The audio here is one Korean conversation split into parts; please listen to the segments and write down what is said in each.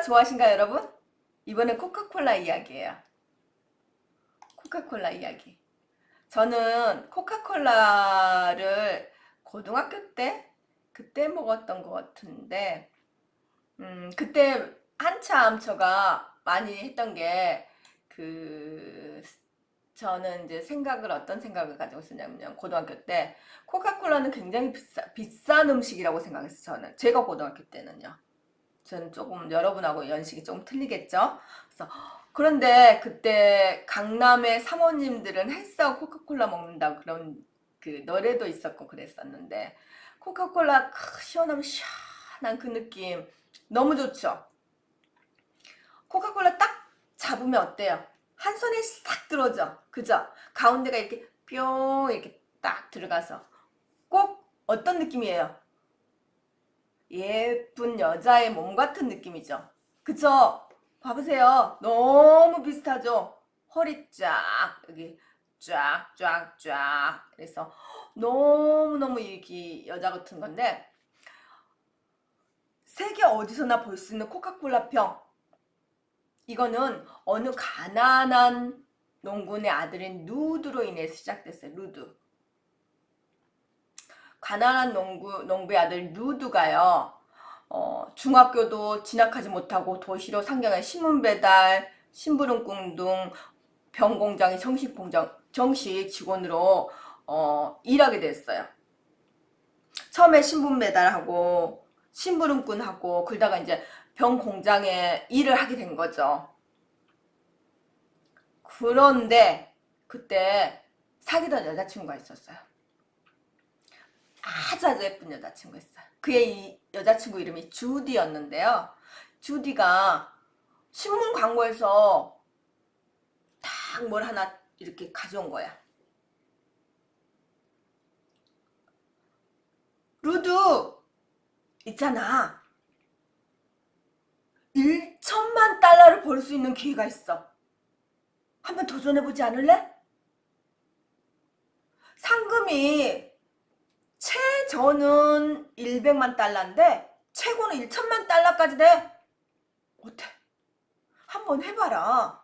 좋아하신가요, 여러분? 이번엔 코카콜라 이야기예요. 코카콜라 이야기. 저는 코카콜라를 고등학교 때 그때 먹었던 것 같은데, 그때 한참 제가 많이 했던 게, 그, 저는 이제 어떤 생각을 가지고 있었냐면, 고등학교 때, 코카콜라는 굉장히 비싼 음식이라고 생각했어요, 저는. 제가 고등학교 때는요. 저는 조금 여러분하고 연식이 조금 틀리겠죠? 그래서 그런데 그때 강남의 사모님들은 헬스하고 코카콜라 먹는다 그런 그 노래도 있었고 그랬었는데 코카콜라 시원하면 시원한 그 느낌 너무 좋죠? 코카콜라 딱 잡으면 어때요? 한 손에 싹 들어오죠? 그죠? 가운데가 이렇게 뿅 이렇게 딱 들어가서 꼭 어떤 느낌이에요? 예쁜 여자의 몸 같은 느낌이죠. 그쵸? 봐보세요. 너무 비슷하죠? 허리 쫙, 여기 쫙, 쫙, 쫙. 그래서 너무너무 이렇게 여자 같은 건데, 세계 어디서나 볼 수 있는 코카콜라 병. 이거는 어느 가난한 농군의 아들인 루드로 인해서 시작됐어요. 루드. 가난한 농부의 아들 루드가요. 중학교도 진학하지 못하고 도시로 상경한 신문 배달, 심부름꾼 등 병공장의 정식 직원으로 일하게 됐어요. 처음에 신문 배달하고 심부름꾼하고 그러다가 이제 병공장에 일을 하게 된 거죠. 그런데 그때 사귀던 여자친구가 있었어요. 아주 예쁜 여자친구였어요. 그의 이 여자친구 이름이 주디였는데요. 주디가 신문 광고에서 딱 뭘 하나 이렇게 가져온 거야. 루드 있잖아. 1천만 달러를 벌 수 있는 기회가 있어. 한번 도전해보지 않을래? 상금이 최저는 100만 달러인데 최고는 1천만 달러까지 돼. 어때? 한번 해봐라.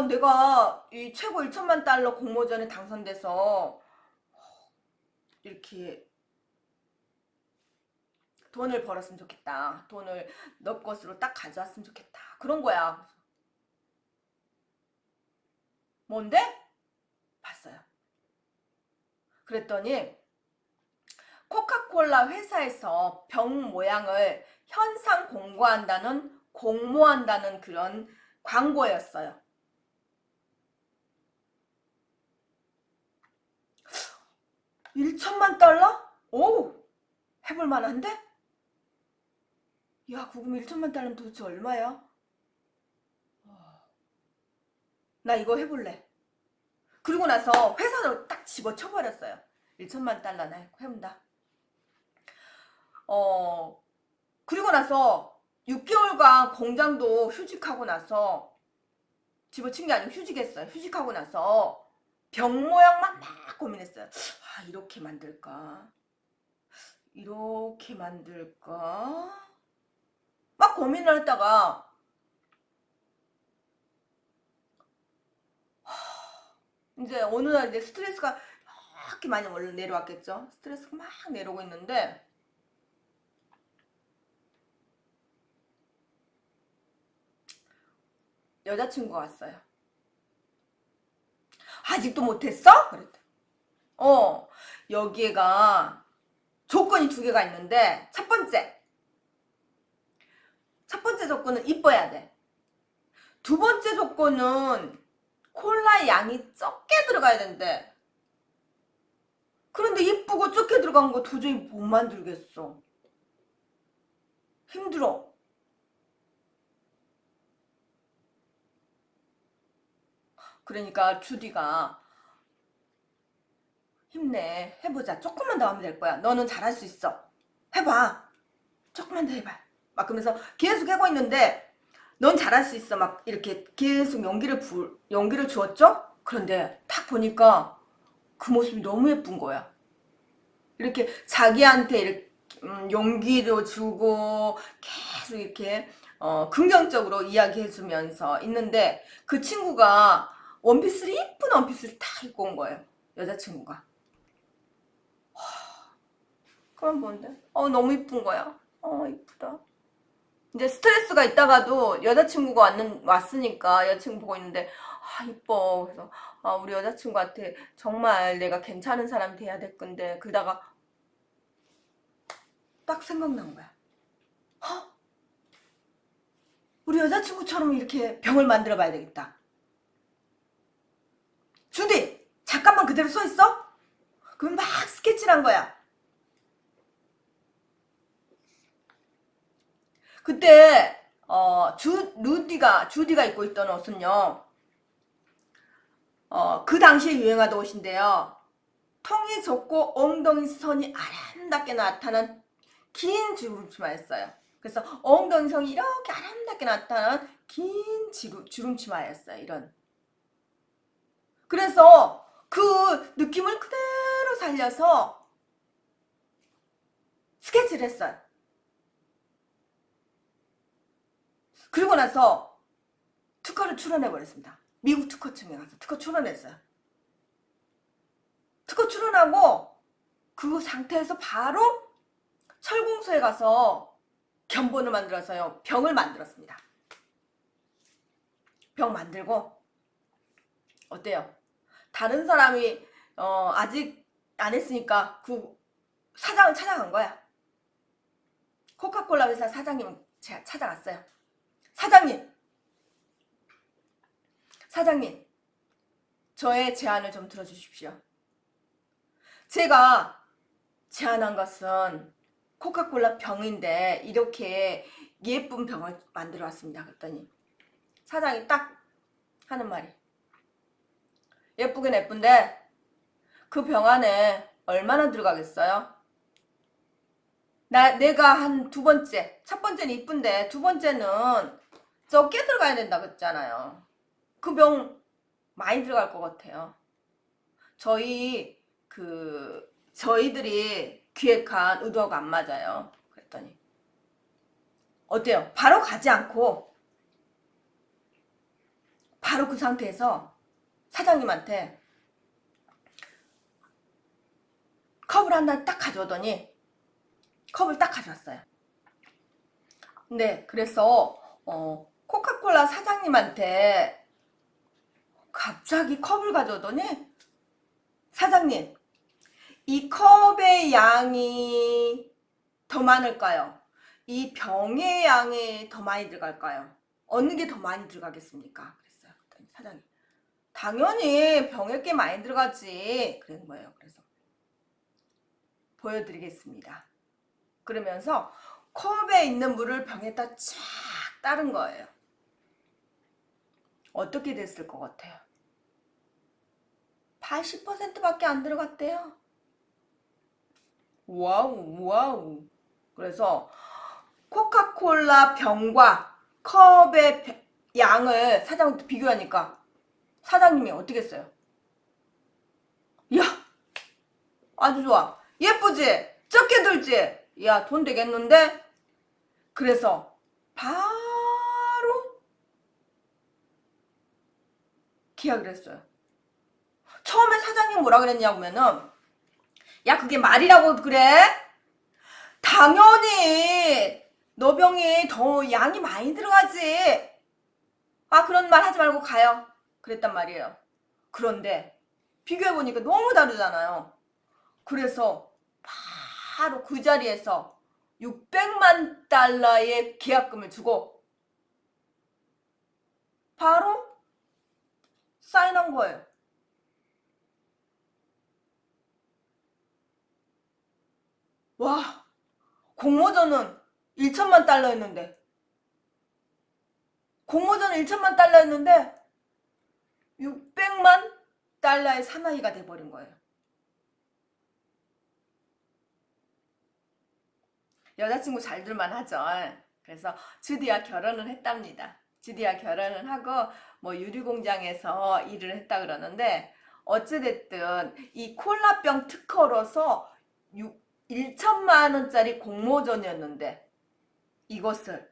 내가 이 최고 1천만 달러 공모전에 당선돼서 이렇게 돈을 벌었으면 좋겠다. 돈을 너 것으로 딱 가져왔으면 좋겠다. 그런 거야. 뭔데? 봤어요. 그랬더니 코카콜라 회사에서 병 모양을 현상 공모한다는 그런 광고였어요. 1천만 달러? 오! 해볼 만한데? 야, 그럼 1천만 달러면 도대체 얼마야? 나 이거 해볼래. 그리고 나서 회사로 딱 집어쳐버렸어요. 1천만 달러나 해본다. 그리고 나서 6개월간 공장도 휴직하고 나서 집어친 게 아니고 휴직했어요. 휴직하고 나서 병 모양만 막 고민했어요. 아, 이렇게 만들까? 이렇게 만들까? 막 고민을 했다가 이제 어느 날 이제 스트레스가 이렇게 많이 내려왔겠죠. 스트레스가 막 내려오고 있는데 여자친구가 왔어요. 아직도 못했어? 그랬대. 여기가 조건이 2개가 있는데 첫 번째 조건은 이뻐야 돼. 2번째 조건은 콜라 양이 적게 들어가야 된대. 그런데 이쁘고 적게 들어간 거 도저히 못 만들겠어. 힘들어. 그러니까 주디가 힘내. 해보자. 조금만 더 하면 될 거야. 너는 잘할 수 있어. 해봐. 조금만 더 해봐. 막 그러면서 계속 하고 있는데 넌 잘할 수 있어. 막 이렇게 계속 용기를 주었죠? 그런데 딱 보니까 그 모습이 너무 예쁜 거야. 이렇게 자기한테 이렇게 용기도 주고 계속 이렇게 긍정적으로 이야기해주면서 있는데 그 친구가 원피스를 이쁜 원피스를 다 입고 온 거예요. 여자친구가. 그럼 뭔데? 너무 이쁜 거야. 이쁘다. 이제 스트레스가 있다가도 여자친구가 왔으니까 여자친구 보고 있는데 이뻐. 그래서 우리 여자친구한테 정말 내가 괜찮은 사람 돼야 될 건데 그러다가 딱 생각난 거야. 우리 여자친구처럼 이렇게 병을 만들어 봐야 되겠다. 주디 잠깐만 그대로 서 있어? 그럼 막 스케치를 한 거야. 그때 주디가 입고 있던 옷은요. 그 당시에 유행하던 옷인데요. 통이 좁고 엉덩이 선이 아름답게 나타난 긴 주름치마였어요. 그래서 엉덩이 선이 이렇게 아름답게 나타난 긴 주름치마였어요. 이런. 그래서 그 느낌을 그대로 살려서 스케치를 했어요. 그리고 나서 특허를 출원해버렸습니다. 미국 특허청에 가서 특허 출원했어요. 특허 출원하고 그 상태에서 바로 철공소에 가서 견본을 만들어서요. 병을 만들었습니다. 병 만들고 어때요? 다른 사람이 아직 안 했으니까 그 사장을 찾아간 거야. 코카콜라 회사 사장님 찾아갔어요. 사장님 저의 제안을 좀 들어주십시오. 제가 제안한 것은 코카콜라 병인데 이렇게 예쁜 병을 만들어 왔습니다. 그랬더니 사장이 딱 하는 말이 예쁘긴 예쁜데 그 병 안에 얼마나 들어가겠어요? 내가 한 두 번째, 첫 번째는 이쁜데 두 번째는 적게 들어가야 된다 그랬잖아요. 그 병 많이 들어갈 것 같아요. 저희들이 기획한 의도하고 안 맞아요. 그랬더니 어때요? 바로 가지 않고 바로 그 상태에서 사장님한테 컵을 하나 딱 가져오더니 컵을 딱 가져왔어요. 네, 그래서 코카콜라 사장님한테 갑자기 컵을 가져오더니 사장님 이 컵의 양이 더 많을까요? 이 병의 양이 더 많이 들어갈까요? 어느 게 더 많이 들어가겠습니까? 그랬어요. 사장님 당연히 병에 꽤 많이 들어가지 그런 거예요. 그래서 보여드리겠습니다. 그러면서 컵에 있는 물을 병에다 쫙 따른 거예요. 어떻게 됐을 것 같아요? 80%밖에 안 들어갔대요. 와우. 그래서 코카콜라 병과 컵의 양을 사장님한테 비교하니까 사장님이 어떻게 했어요? 야 아주 좋아. 예쁘지? 적게 들지? 야 돈 되겠는데? 그래서 바로 계약을 했어요. 처음에 사장님 뭐라 그랬냐면은 야 그게 말이라고 그래? 당연히 너 병이 더 양이 많이 들어가지. 그런 말 하지 말고 가요. 그랬단 말이에요. 그런데 비교해보니까 너무 다르잖아요. 그래서 바로 그 자리에서 600만 달러의 계약금을 주고 바로 사인한 거예요. 와, 공모전은 1천만 달러였는데 공모전은 1천만 달러였는데 600만 달러의 사나이가 돼버린 거예요. 여자친구 잘 둘만 하죠. 그래서 주디와 결혼을 했답니다. 주디와 결혼을 하고 뭐 유리공장에서 일을 했다 그러는데 어찌됐든 이 콜라병 특허로서 1천만 원짜리 공모전이었는데 이것을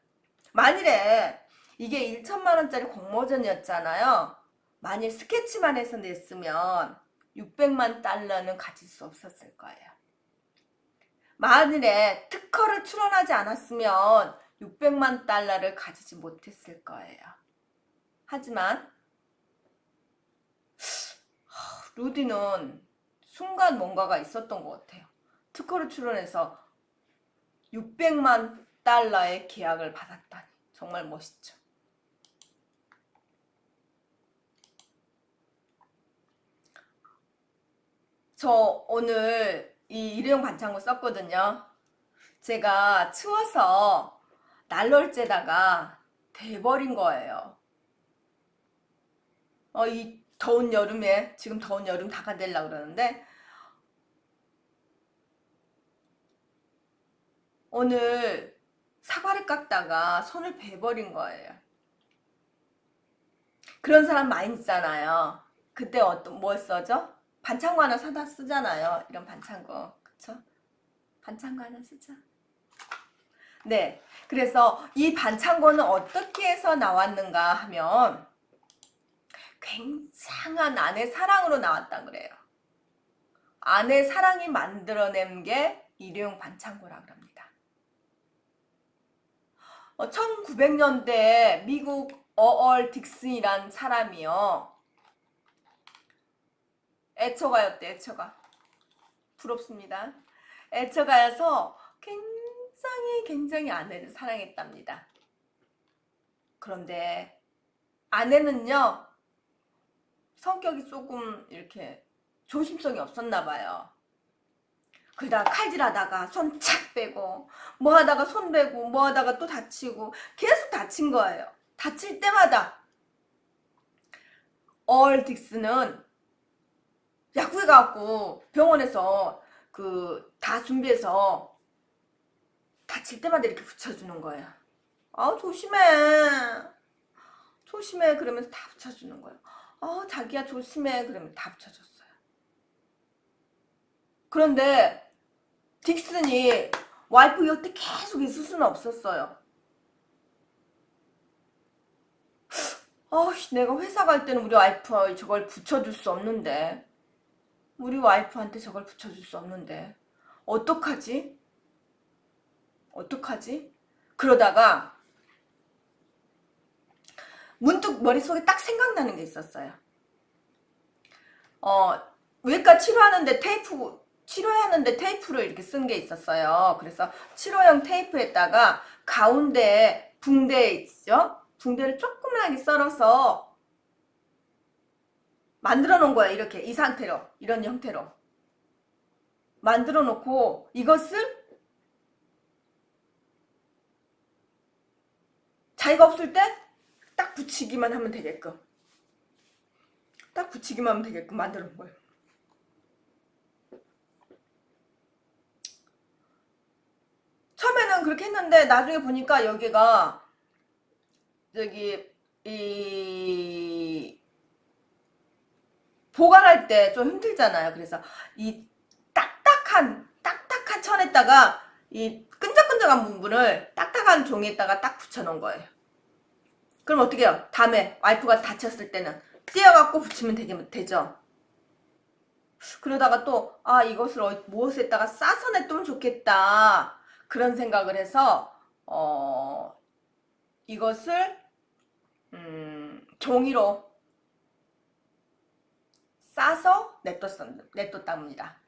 만일에 이게 1천만 원짜리 공모전이었잖아요. 만일 스케치만 해서 냈으면 600만 달러는 가질 수 없었을 거예요. 만일에 특허를 출원하지 않았으면 600만 달러를 가지지 못했을 거예요. 하지만 루디는 순간 뭔가가 있었던 것 같아요. 특허를 출원해서 600만 달러의 계약을 받았다니 정말 멋있죠. 저 오늘 이 일회용 반창고 썼거든요. 제가 추워서 난로를 쬐다가 돼버린 거예요. 이 더운 여름에, 지금 더운 여름 다가되려고 그러는데 오늘 사과를 깎다가 손을 베버린 거예요. 그런 사람 많이 있잖아요. 그때 뭘 써죠? 반창고 하나 사다 쓰잖아요. 이런 반창고. 그쵸? 반창고 하나 쓰자. 네. 그래서 이 반창고는 어떻게 해서 나왔는가 하면 굉장한 아내 사랑으로 나왔다 그래요. 아내 사랑이 만들어낸 게 일회용 반창고라 그럽니다. 1900년대 미국 어얼 딕슨이란 사람이요. 애처가였대, 애처가. 부럽습니다. 애처가여서 굉장히 아내를 사랑했답니다. 그런데 아내는요, 성격이 조금 이렇게 조심성이 없었나 봐요. 그러다가 칼질하다가 손 착 빼고 뭐 하다가 손 빼고 뭐 하다가 또 다치고 계속 다친 거예요. 다칠 때마다 얼 딕스는 약국에 가고 병원에서 다 준비해서 다칠 때마다 이렇게 붙여주는 거예요. 아 조심해 조심해 그러면서 다 붙여주는 거예요. 자기야 조심해 그러면 다 붙여줬어요. 그런데 딕슨이 와이프 곁에 계속 있을 수는 없었어요. 내가 회사 갈 때는 우리 와이프 저걸 붙여줄 수 없는데 우리 와이프한테 저걸 붙여줄 수 없는데 어떡하지? 어떡하지? 그러다가 문득 머릿속에 딱 생각나는 게 있었어요. 외과 치료하는데 치료하는데 테이프를 이렇게 쓴 게 있었어요. 그래서 치료용 테이프에다가 가운데 붕대 있죠? 붕대를 조그만하게 썰어서 만들어 놓은 거예요. 이렇게 이 상태로 이런 형태로 만들어 놓고 이것을 자기가 없을 때 딱 붙이기만 하면 되게끔 딱 붙이기만 하면 되게끔 만들어 놓은 거예요. 처음에는 그렇게 했는데 나중에 보니까 여기가 저기 이 보관할 때 좀 힘들잖아요. 그래서 이 딱딱한 천에다가 이 끈적끈적한 부분을 딱딱한 종이에다가 딱 붙여놓은 거예요. 그럼 어떻게 해요? 다음에 와이프가 다쳤을 때는 띄어갖고 붙이면 되죠. 그러다가 또 이것을 무엇에다가 싸서 냈으면 좋겠다 그런 생각을 해서 이것을 종이로 싸서 냅뒀답니다.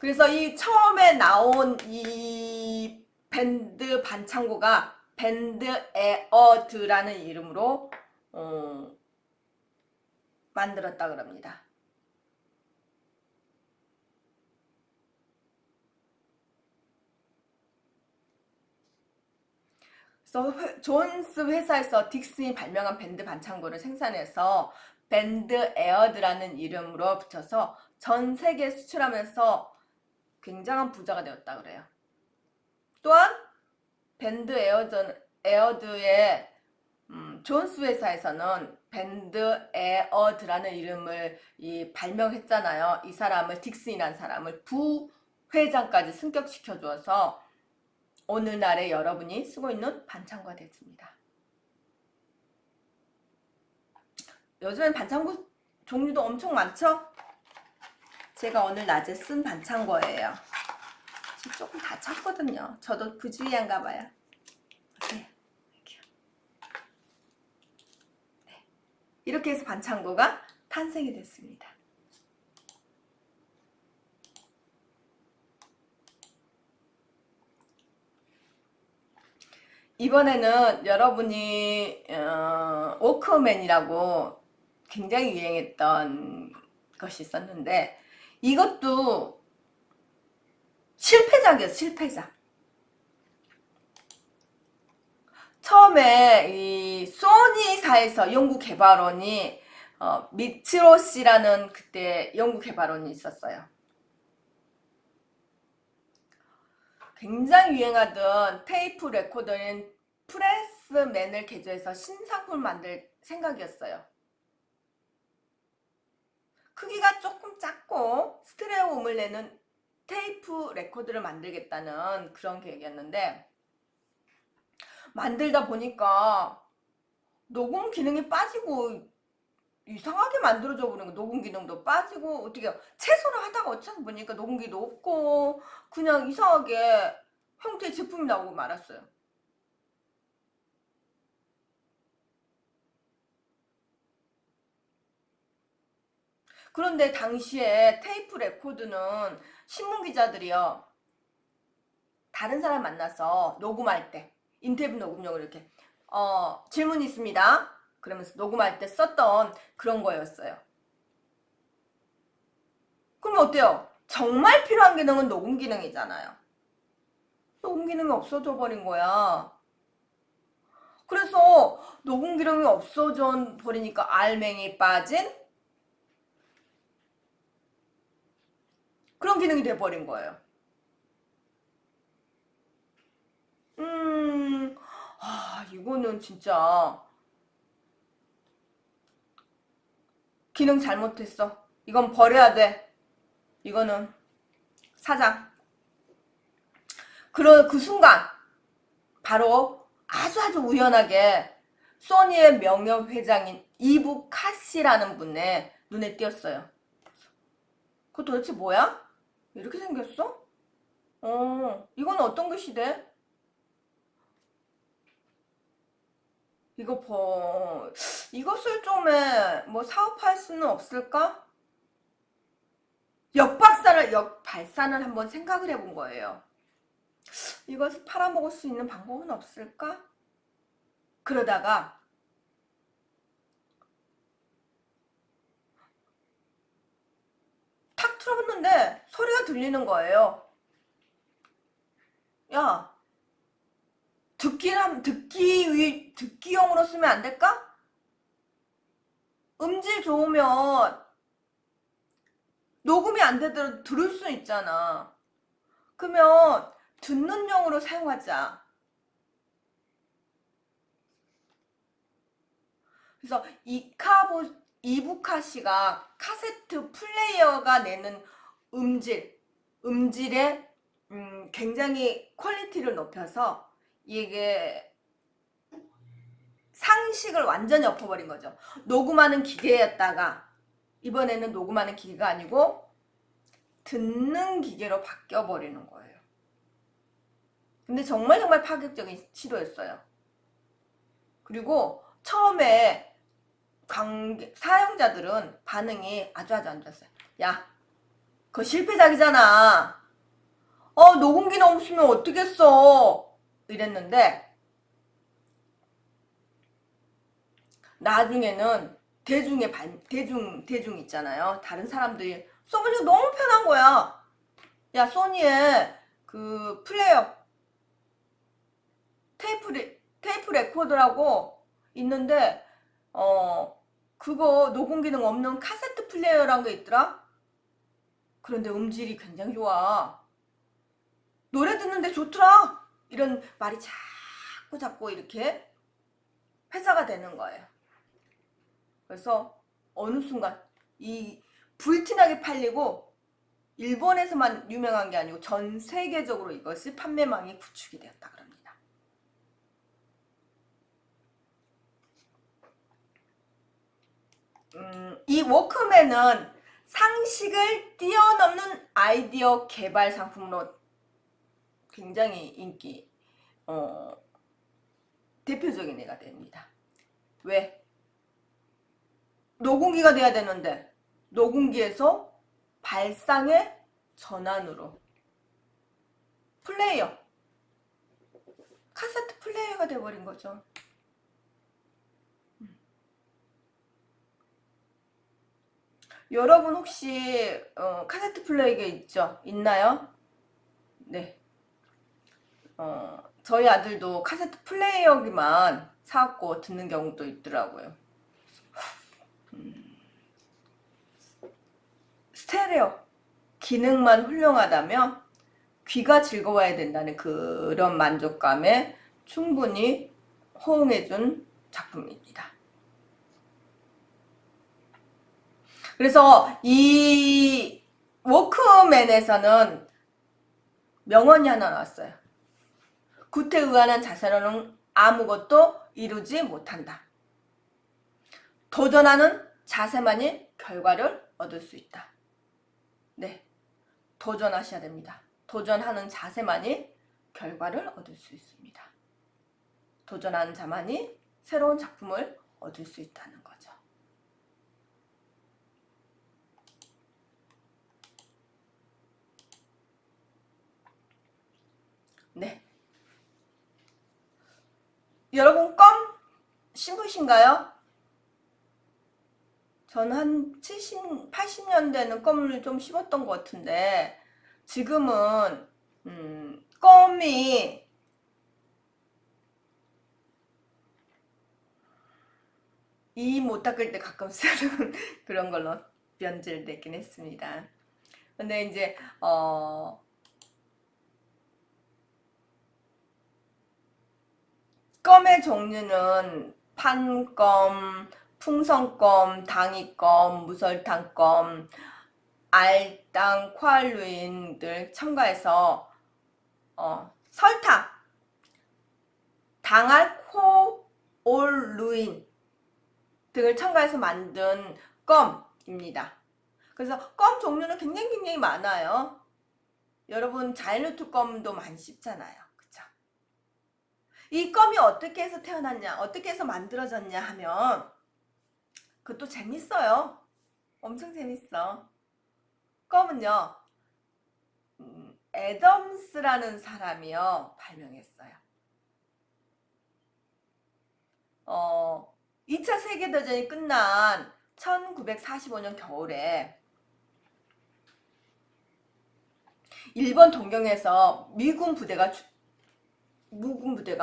그래서 이 처음에 나온 이 밴드 반창고가 밴드 에어드라는 이름으로 만들었다 그럽니다. 그래서 존스 회사에서 딕슨이 발명한 밴드 반창고를 생산해서 밴드 에어드라는 이름으로 붙여서 전 세계에 수출하면서 굉장한 부자가 되었다 그래요. 또한 밴드 에어드의 존스 회사에서는 밴드 에어드라는 이름을 발명했잖아요. 이 사람을, 딕슨이라는 사람을 부회장까지 승격시켜 주어서 오늘날에 여러분이 쓰고 있는 반창고가 됐습니다. 요즘엔 반창고 종류도 엄청 많죠? 제가 오늘 낮에 쓴 반창고예요. 지금 조금 다쳤거든요. 저도 그 주의한가 봐요. 네. 이렇게 해서 반창고가 탄생이 됐습니다. 이번에는 여러분이 워크맨이라고 굉장히 유행했던 것이 있었는데 이것도 실패작이었어요. 실패작. 처음에 이 소니사에서 연구개발원이 미츠로 씨라는 그때 연구개발원이 있었어요. 굉장히 유행하던 테이프 레코더인 프레스맨을 개조해서 신상품을 만들 생각이었어요. 크기가 조금 작고 스테레오 음을 내는 테이프 레코더를 만들겠다는 그런 계획이었는데 만들다 보니까 녹음 기능이 빠지고 이상하게 만들어져 버린 거. 녹음 기능도 빠지고 어떻게 최소로 하다가 어쩌다 보니까 녹음기도 없고 그냥 이상하게 형태의 제품이 나오고 말았어요. 그런데 당시에 테이프 레코드는 신문기자들이요 다른 사람 만나서 녹음할 때 인터뷰 녹음용으로 이렇게 질문 있습니다 그러면서 녹음할 때 썼던 그런 거였어요. 그럼 어때요? 정말 필요한 기능은 녹음 기능이잖아요. 녹음 기능이 없어져 버린 거야. 그래서 녹음 기능이 없어져 버리니까 알맹이 빠진 그런 기능이 돼버린 거예요. 이거는 진짜 기능 잘못했어. 이건 버려야 돼. 이거는 사장. 그 순간 바로 아주 우연하게 소니의 명예회장인 이부 카시라는 분의 눈에 띄었어요. 그거 도대체 뭐야? 이렇게 생겼어? 이건 어떤 것이 돼? 이것을 좀 뭐 사업할 수는 없을까? 역발산을 한번 생각을 해본 거예요. 이것을 팔아먹을 수 있는 방법은 없을까? 그러다가 탁 틀어봤는데 소리가 들리는 거예요. 야, 듣기용으로 쓰면 안 될까? 음질 좋으면 녹음이 안 되더라도 들을 수 있잖아. 그러면 듣는 용으로 사용하자. 그래서 이부카시가 카세트 플레이어가 내는 음질의 굉장히 퀄리티를 높여서 이게 상식을 완전히 엎어버린 거죠. 녹음하는 기계였다가 이번에는 녹음하는 기계가 아니고 듣는 기계로 바뀌어버리는 거예요. 근데 정말 파격적인 시도였어요. 그리고 처음에 사용자들은 반응이 아주 안 좋았어요. 야, 그거 실패작이잖아. 녹음기 없으면 어떡했어. 이랬는데 나중에는 대중 있잖아요. 다른 사람들이 써보니까 너무 편한 거야. 야, 소니의 그 플레이어 테이프 레코더라고 있는데 그거 녹음 기능 없는 카세트 플레이어라는 게 있더라. 그런데 음질이 굉장히 좋아. 노래 듣는데 좋더라. 이런 말이 자꾸 이렇게 회사가 되는 거예요. 그래서 어느 순간 이 불티나게 팔리고 일본에서만 유명한 게 아니고 전 세계적으로 이것이 판매망이 구축이 되었다 그럽니다. 이 워크맨은 상식을 뛰어넘는 아이디어 개발 상품으로 굉장히 인기 대표적인 애가 됩니다. 왜? 녹음기가 돼야 되는데 녹음기에서 발상의 전환으로 플레이어, 카세트 플레이어가 돼버린 거죠. 여러분 혹시 카세트 플레이어가 있죠? 있나요? 네. 저희 아들도 카세트 플레이어기만 사갖고 듣는 경우도 있더라고요. 스테레오 기능만 훌륭하다면 귀가 즐거워야 된다는 그런 만족감에 충분히 호응해준 작품입니다. 그래서 이 워크맨에서는 명언이 하나 나왔어요. 구태의연한 자세로는 아무것도 이루지 못한다. 도전하는 자세만이 결과를 얻을 수 있다. 네, 도전하셔야 됩니다. 도전하는 자세만이 결과를 얻을 수 있습니다. 도전하는 자만이 새로운 작품을 얻을 수 있다는 거죠. 네. 여러분 껌 심으신가요? 저는 한 70, 80년대는 껌을 좀 심었던 것 같은데 지금은 껌이 이 못 닦을 때 가끔 쓰는 그런 걸로 변질되긴 했습니다. 근데 이제 껌의 종류는 판껌, 풍선껌, 당이껌, 무설탕껌, 알당, ኳ루인들 첨가해서 설탕, 당알코올루인 등을 첨가해서 만든 껌입니다. 그래서 껌 종류는 굉장히 많아요. 여러분 자일루트 껌도 많이 씹잖아요. 그쵸? 이 껌이 어떻게 해서 태어났냐, 어떻게 해서 만들어졌냐 하면 그것도 재밌어요. 엄청 재밌어. 껌은요, 애덤스라는 사람이요 발명했어요. 2차 세계대전이 끝난 1945년 겨울에 일본 동경에서 미군 부대가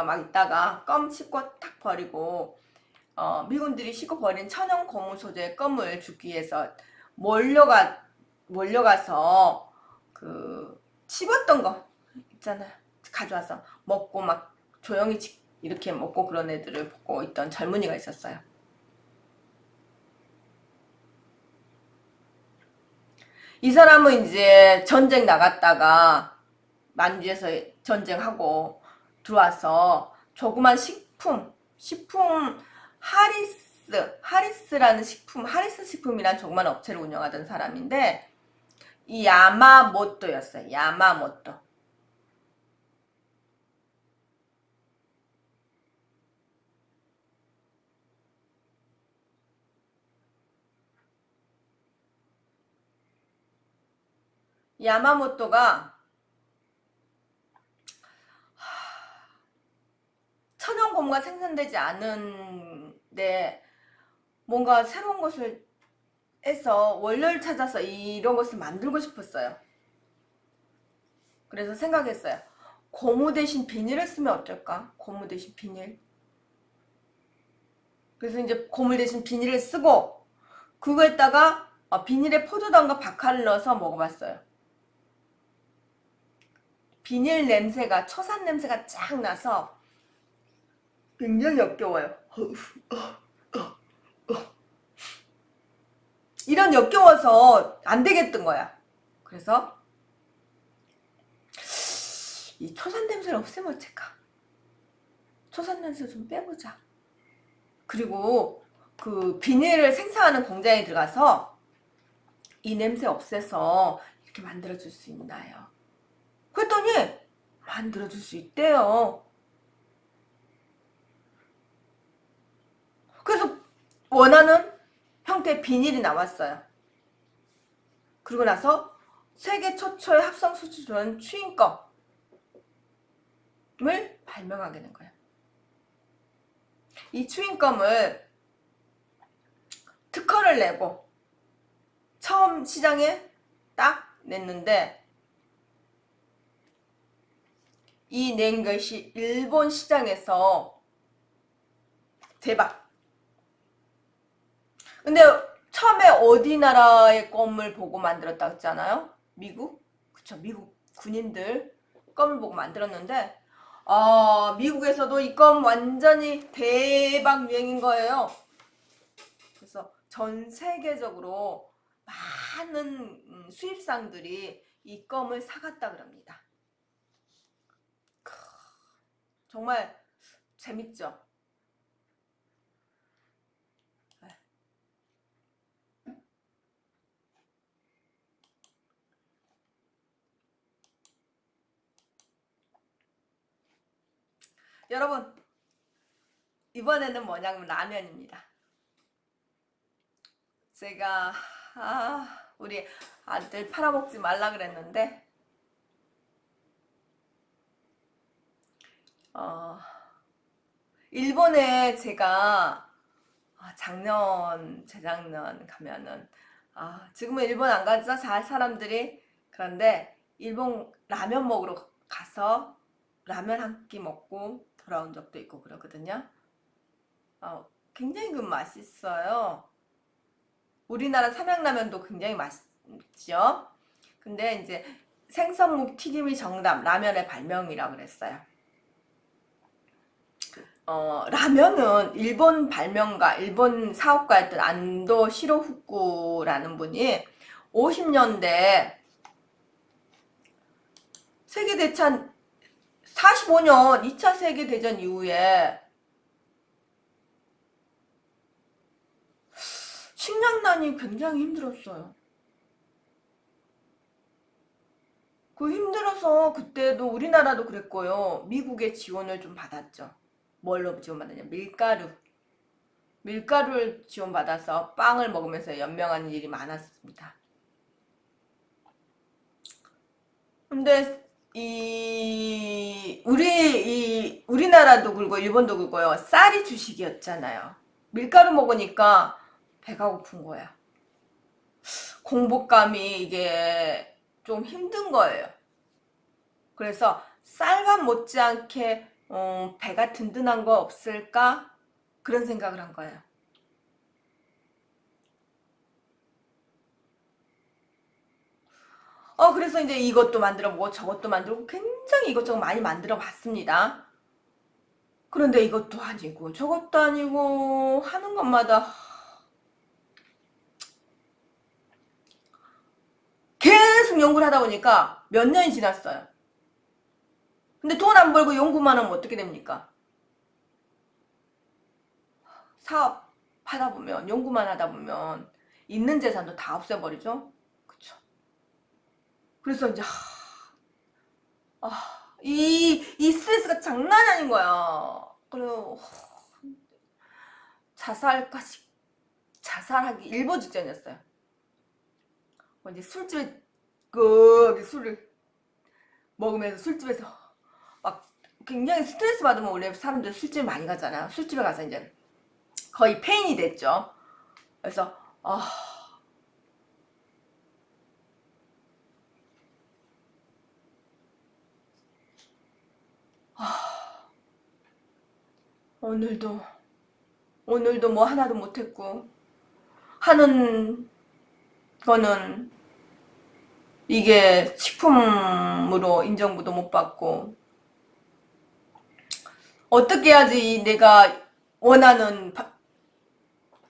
막 있다가 껌 씹고 탁 버리고 미군들이 씹고 버린 천연 고무 소재의 껌을 주기 위해서 몰려가서 그 씹었던 거 있잖아요. 가져와서 먹고 막 조용히 이렇게 먹고 그런 애들을 보고 있던 젊은이가 있었어요. 이 사람은 이제 전쟁 나갔다가 만주에서 전쟁하고 들어와서 조그만 식품 하리스라는 하리스 식품이란 조그만 업체를 운영하던 사람인데 이 야마모토였어요. 야마모토. 야마모토가 천연 고무가 생산되지 않은데 뭔가 새로운 것을 해서 원료를 찾아서 이런 것을 만들고 싶었어요. 그래서 생각했어요. 고무 대신 비닐을 쓰면 어떨까? 고무 대신 비닐. 그래서 이제 고무 대신 비닐을 쓰고 그거에다가 비닐에 포도당과 박하를 넣어서 먹어봤어요. 비닐 냄새가 초산 냄새가 쫙 나서 굉장히 역겨워요. 이런 역겨워서 안 되겠던 거야. 그래서 이 초산 냄새를 없애면 어쩔까? 초산 냄새 좀 빼보자. 그리고 그 비닐을 생산하는 공장에 들어가서 이 냄새 없애서 이렇게 만들어줄 수 있나요? 그랬더니 만들어줄 수 있대요. 그래서 원하는 형태의 비닐이 나왔어요. 그리고 나서 세계 최초의 합성 수출은 추인검을 발명하게 된 거예요. 이 추인검을 특허를 내고 처음 시장에 딱 냈는데 이 낸 것이 일본 시장에서 대박. 근데 처음에 어디 나라의 껌을 보고 만들었다고 했잖아요? 미국? 그쵸, 미국 군인들 껌을 보고 만들었는데 미국에서도 이 껌 완전히 대박 유행인 거예요. 그래서 전 세계적으로 많은 수입상들이 이 껌을 사갔다 그럽니다. 정말 재밌죠? 여러분, 이번에는 뭐냐면 라면입니다. 제가 우리 아들 팔아먹지 말라 그랬는데 일본에 제가 작년, 재작년 가면은 지금은 일본 안 가죠? 잘 사람들이. 그런데 일본 라면 먹으러 가서 라면 한 끼 먹고 돌아온 적도 있고 그러거든요. 굉장히 맛있어요. 우리나라 삼양라면도 굉장히 맛있죠. 근데 이제 생선묵 튀김이 정답 라면의 발명이라고 그랬어요. 라면은 일본 발명가, 일본 사업가였던 안도 시로후쿠라는 분이 50년대 세계대전 45년 2차 세계대전 이후에 식량난이 굉장히 힘들었어요. 그 힘들어서 그때도 우리나라도 그랬고요. 미국의 지원을 좀 받았죠. 뭘로 지원받았냐? 밀가루를 지원받아서 빵을 먹으면서 연명하는 일이 많았습니다. 근데 우리나라도 그렇고 일본도 그렇고요. 쌀이 주식이었잖아요. 밀가루 먹으니까 배가 고픈 거야. 공복감이 이게 좀 힘든 거예요. 그래서 쌀밥 못지않게 배가 든든한 거 없을까? 그런 생각을 한 거예요. 그래서 이제 이것도 만들어보고 저것도 만들고 굉장히 이것저것 많이 만들어 봤습니다. 그런데 이것도 아니고 저것도 아니고 하는 것마다 계속 연구를 하다 보니까 몇 년이 지났어요. 근데 돈 안 벌고 연구만 하면 어떻게 됩니까? 사업 하다 보면, 연구만 하다 보면 있는 재산도 다 없애버리죠? 그쵸. 그래서 이제 이 스트레스가 장난이 아닌 거야. 그래서 자살하기 일보 직전이었어요. 이제 술집에 술을 먹으면서 술집에서 막 굉장히 스트레스 받으면 원래 사람들 술집 많이 가잖아요. 술집에 가서 이제 거의 페인이 됐죠. 그래서 오늘도 뭐 하나도 못했고 하는 거는 이게 식품으로 인정부도 못 받고 어떻게 해야지 내가 원하는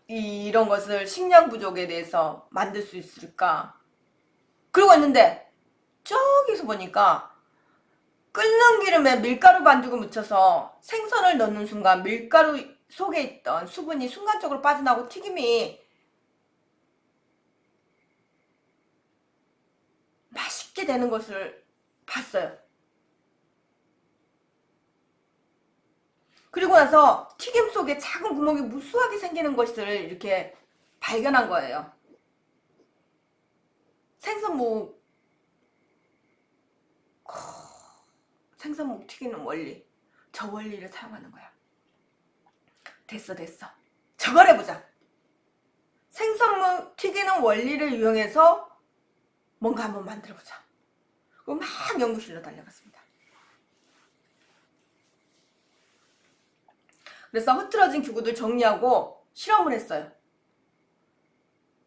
이런 것을 식량 부족에 대해서 만들 수 있을까? 그러고 있는데 저기서 보니까 끓는 기름에 밀가루 반죽을 묻혀서 생선을 넣는 순간 밀가루 속에 있던 수분이 순간적으로 빠져나오고 튀김이 맛있게 되는 것을 봤어요. 그리고 나서 튀김 속에 작은 구멍이 무수하게 생기는 것을 이렇게 발견한 거예요. 생선묵, 생선묵 튀기는 원리. 저 원리를 사용하는 거야. 됐어. 저걸 해보자. 생선묵 튀기는 원리를 이용해서 뭔가 한번 만들어보자. 그럼 막 연구실로 달려갔습니다. 그래서 흐트러진 기구들 정리하고 실험을 했어요.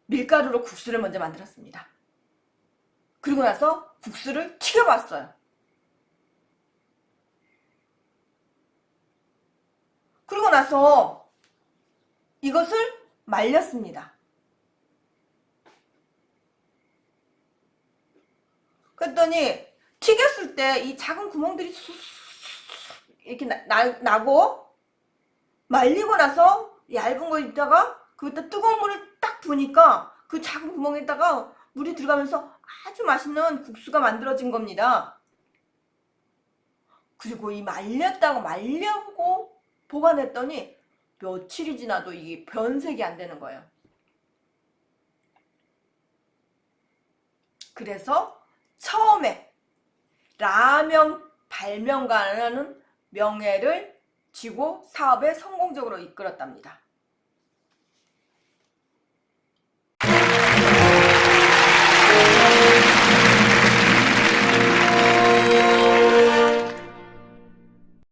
밀가루로 국수를 먼저 만들었습니다. 그리고 나서 국수를 튀겨봤어요. 그리고 나서 이것을 말렸습니다. 그랬더니 튀겼을 때 이 작은 구멍들이 이렇게 나고 말리고 나서 얇은 거 있다가 거기다 뜨거운 물을 딱 부으니까 그 작은 구멍에다가 물이 들어가면서 아주 맛있는 국수가 만들어진 겁니다. 그리고 이 말려보고 보관했더니 며칠이 지나도 이게 변색이 안 되는 거예요. 그래서 처음에 라면 발명가라는 명예를 쥐고 사업에 성공적으로 이끌었답니다.